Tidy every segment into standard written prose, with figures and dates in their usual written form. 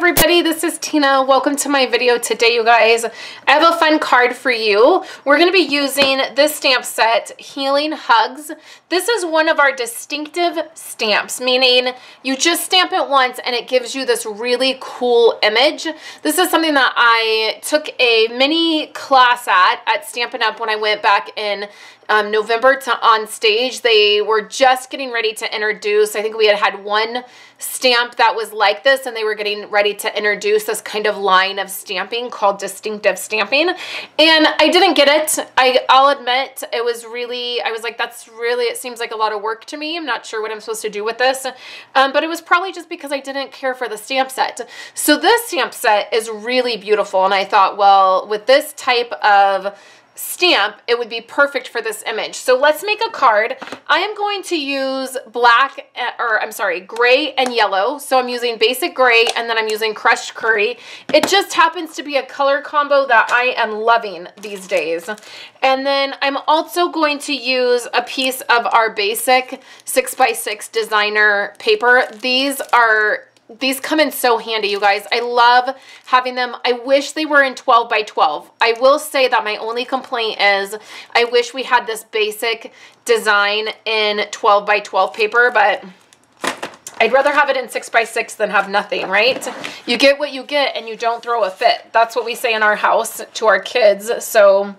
everybody, this is Tina. Welcome to my video today, you guys. I have a fun card for you. We're going to be using this stamp set, Healing Hugs. This is one of our distinctive stamps, meaning you just stamp it once and it gives you this really cool image. This is something that I took a mini class at Stampin' Up! When I went back in November to On Stage. They were just getting ready to introduce, I think we had one stamp that was like this, and they were getting ready to introduce this kind of line of stamping called distinctive stamping, and I didn't get it. I'll admit, it was really, I was like, that's really, it seems like a lot of work to me. I'm not sure what I'm supposed to do with this, but it was probably just because I didn't care for the stamp set. So this stamp set is really beautiful, and I thought, well, with this type of stamp, it would be perfect for this image. So let's make a card. I am going to use gray and yellow. So I'm using basic gray and then I'm using crushed curry. It just happens to be a color combo that I am loving these days. And then I'm also going to use a piece of our basic 6x6 designer paper. These come in so handy, you guys. I love having them. I wish they were in 12 by 12. I will say that my only complaint is I wish we had this basic design in 12 by 12 paper, but I'd rather have it in 6x6 than have nothing, right? You get what you get and you don't throw a fit. That's what we say in our house to our kids. So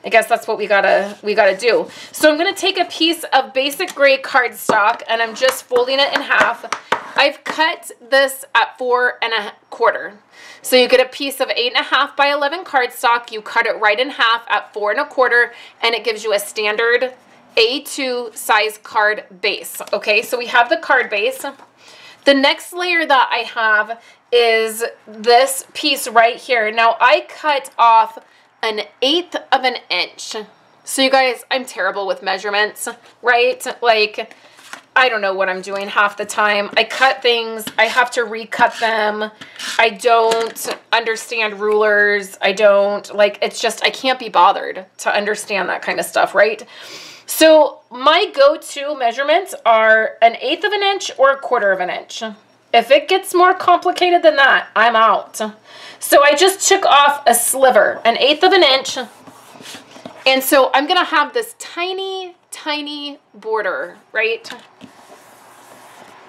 I guess that's what we gotta do. So I'm gonna take a piece of basic gray cardstock and I'm just folding it in half. I've cut this at 4 1/4. So you get a piece of 8 1/2 by 11 cardstock. You cut it right in half at 4 1/4, and it gives you a standard A2 size card base. Okay, so we have the card base. The next layer that I have is this piece right here. Now I cut off 1/8 of an inch. So you guys, I'm terrible with measurements, right? Like, I don't know what I'm doing half the time. I cut things, I have to recut them. I don't understand rulers. I don't, like, it's just, I can't be bothered to understand that kind of stuff, right? So my go-to measurements are 1/8 of an inch or 1/4 of an inch. If it gets more complicated than that, I'm out. So I just took off a sliver, 1/8 of an inch. And so I'm gonna have this tiny, tiny border, right?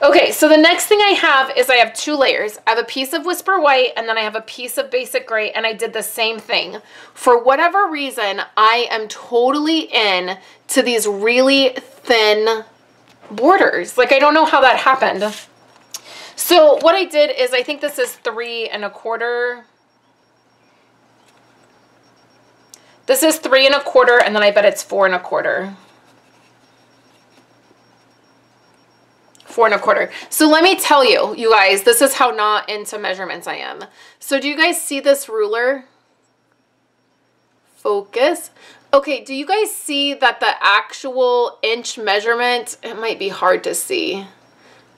Okay, so the next thing I have is I have 2 layers. I have a piece of Whisper White and then I have a piece of Basic Gray, and I did the same thing. For whatever reason, I am totally in to these really thin borders. Like, I don't know how that happened. So what I did is, I think this is 3 1/4. This is 3 1/4, and then I bet it's 4 1/4. 4 1/4. So let me tell you, you guys, this is how not into measurements I am. So do you guys see this ruler? Focus. Okay, do you guys see that the actual inch measurement, it might be hard to see.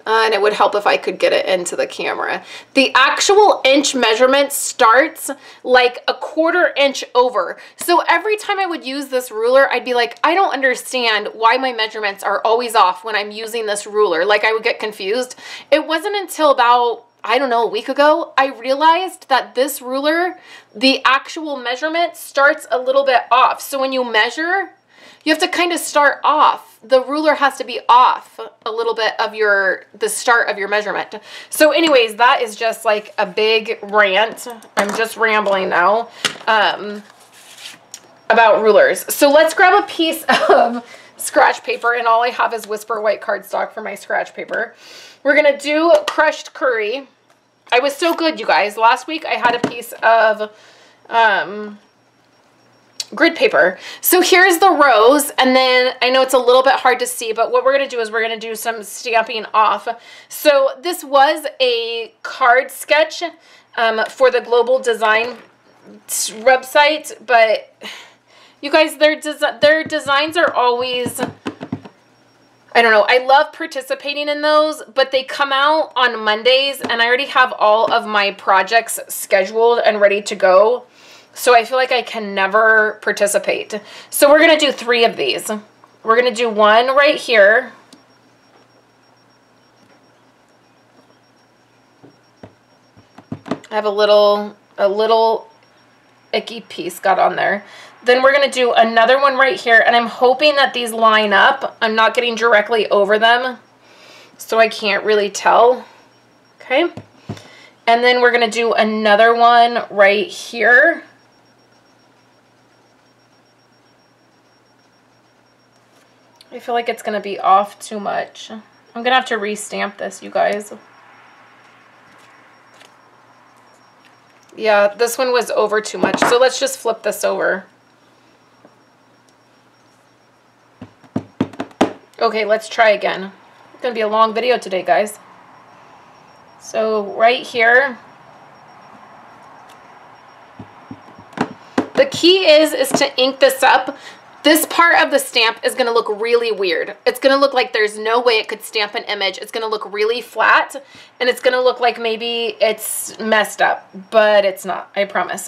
And it would help if I could get it into the camera. The actual inch measurement starts like 1/4 inch over. So every time I would use this ruler, I'd be like, I don't understand why my measurements are always off when I'm using this ruler. Like, I would get confused. It wasn't until about, I don't know, a week ago, I realized that this ruler, the actual measurement starts a little bit off. So when you measure, you have to kind of start off. The ruler has to be off a little bit of the start of your measurement. So anyways, that is just like a big rant. I'm just rambling now about rulers. So let's grab a piece of scratch paper, and all I have is Whisper White cardstock for my scratch paper. We're gonna do crushed curry. I was so good, you guys. Last week I had a piece of grid paper. So here's the rows, and then I know it's a little bit hard to see, but what we're going to do is we're going to do some stamping off. So this was a card sketch for the Global Design website, but you guys, their designs are always, I don't know, I love participating in those, but they come out on Mondays, and I already have all of my projects scheduled and ready to go. So I feel like I can never participate. So we're going to do 3 of these. We're going to do one right here. I have a little icky piece got on there. Then we're going to do another one right here, and I'm hoping that these line up. I'm not getting directly over them, so I can't really tell. Okay. And then we're going to do another one right here. I feel like it's going to be off too much. I'm going to have to re-stamp this, you guys. Yeah, this one was over too much, so let's just flip this over. Okay, let's try again. It's going to be a long video today, guys. So right here, the key is to ink this up. This part of the stamp is going to look really weird. It's going to look like there's no way it could stamp an image. It's going to look really flat, and it's going to look like maybe it's messed up, but it's not, I promise.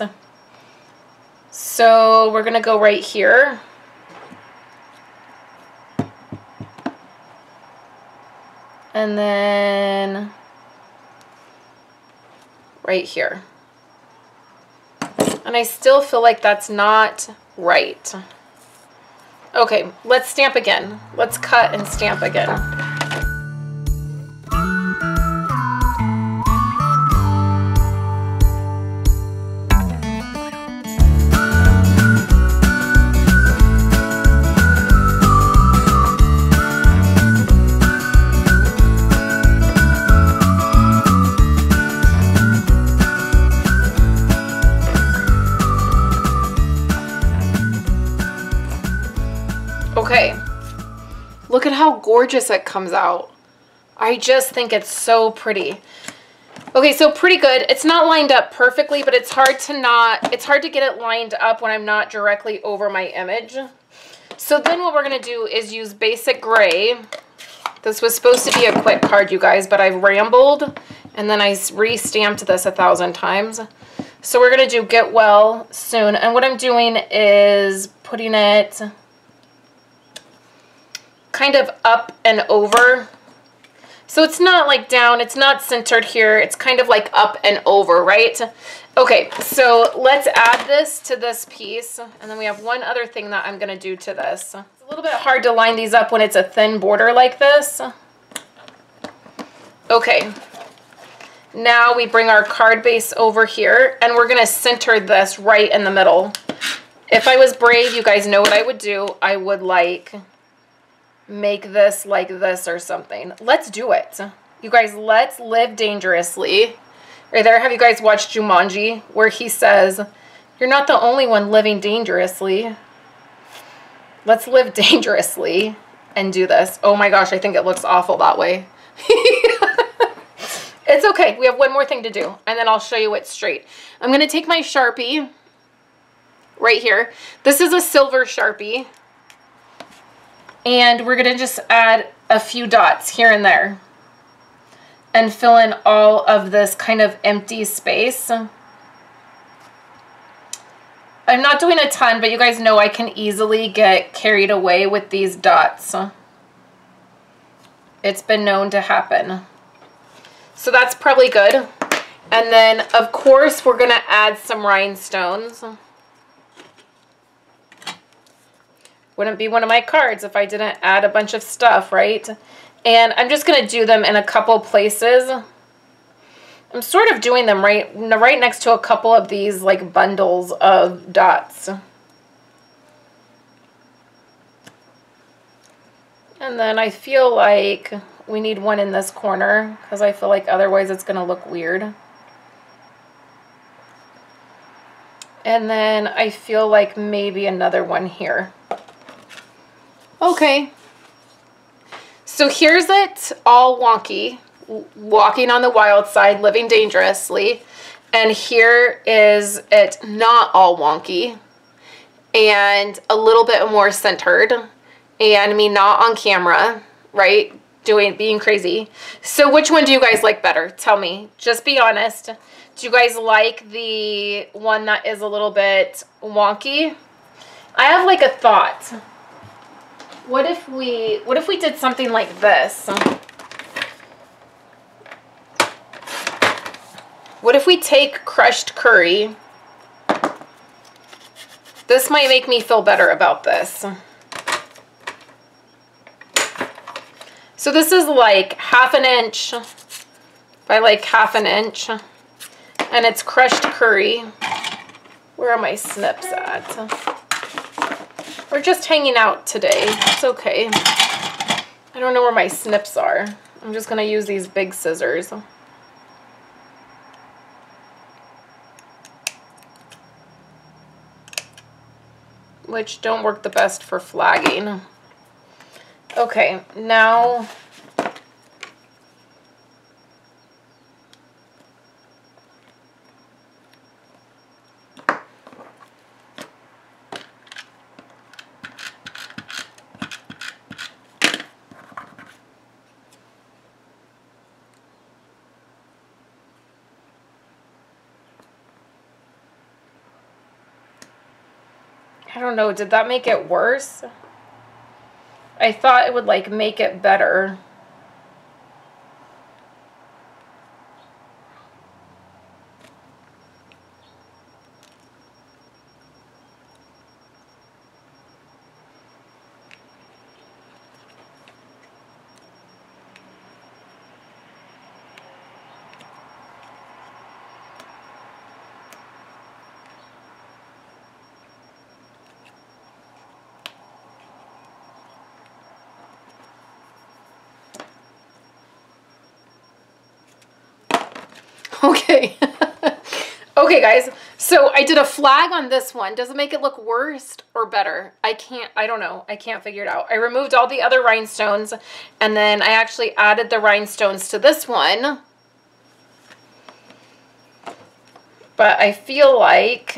So we're going to go right here. And then right here. And I still feel like that's not right. Okay, let's stamp again. Let's cut and stamp again. Okay, look at how gorgeous it comes out. I just think it's so pretty. Okay, so pretty good. It's not lined up perfectly, but it's hard to get it lined up when I'm not directly over my image. So then what we're gonna do is use basic gray. This was supposed to be a quick card, you guys, but I rambled and then I re-stamped this 1,000 times. So we're gonna do Get Well Soon. And what I'm doing is putting it kind of up and over. So it's not like down, it's not centered here, it's kind of like up and over, right? Okay, so let's add this to this piece, and then we have one other thing that I'm gonna do to this. It's a little bit hard to line these up when it's a thin border like this. Okay, now we bring our card base over here, and we're gonna center this right in the middle. If I was brave, you guys know what I would do. I would like make this like this or something. Let's do it. You guys, let's live dangerously. Right there, have you guys watched Jumanji where he says, "You're not the only one living dangerously." Let's live dangerously and do this. Oh my gosh, I think it looks awful that way. It's okay. We have one more thing to do, and then I'll show you it straight. I'm going to take my Sharpie right here. This is a silver Sharpie. And we're going to just add a few dots here and there and fill in all of this kind of empty space. I'm not doing a ton, but you guys know I can easily get carried away with these dots. It's been known to happen. So that's probably good. And then, of course, we're going to add some rhinestones. Wouldn't be one of my cards if I didn't add a bunch of stuff, right? And I'm just going to do them in a couple places. I'm sort of doing them right next to a couple of these like bundles of dots. And then I feel like we need one in this corner because I feel like otherwise it's going to look weird. And then I feel like maybe another one here. Okay, so here's it all wonky, walking on the wild side, living dangerously, and here is it not all wonky and a little bit more centered and me not on camera, right, being crazy. So which one do you guys like better? Tell me, just be honest. Do you guys like the one that is a little bit wonky? I have like a thought. What if we did something like this? What if we take crushed curry? This might make me feel better about this. So this is like 1/2 inch by like 1/2 inch. And it's crushed curry. Where are my snips at? We're just hanging out today. It's okay. I don't know where my snips are. I'm just gonna use these big scissors. Which don't work the best for flagging. Okay, now I don't know, did that make it worse? I thought it would like make it better. Okay. Okay, guys. So I did a flag on this one. Does it make it look worse or better? I don't know. I can't figure it out. I removed all the other rhinestones and then I actually added the rhinestones to this one. But I feel like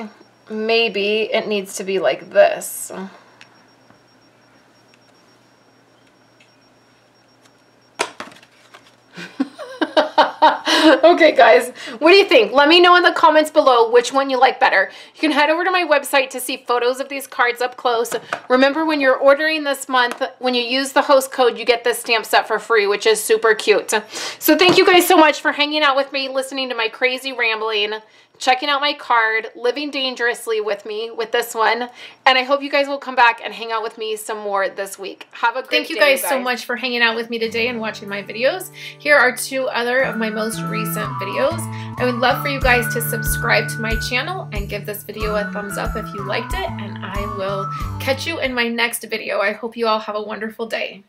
maybe it needs to be like this. Okay, guys, what do you think? Let me know in the comments below which one you like better. You can head over to my website to see photos of these cards up close. Remember, when you're ordering this month, when you use the host code, you get this stamp set for free, which is super cute. So thank you guys so much for hanging out with me, listening to my crazy rambling, checking out my card, living dangerously with me with this one. And I hope you guys will come back and hang out with me some more this week. Have a great day, Thank you guys so much for hanging out with me today and watching my videos. Here are 2 other of my most recent videos. I would love for you guys to subscribe to my channel and give this video a thumbs up if you liked it. And I will catch you in my next video. I hope you all have a wonderful day.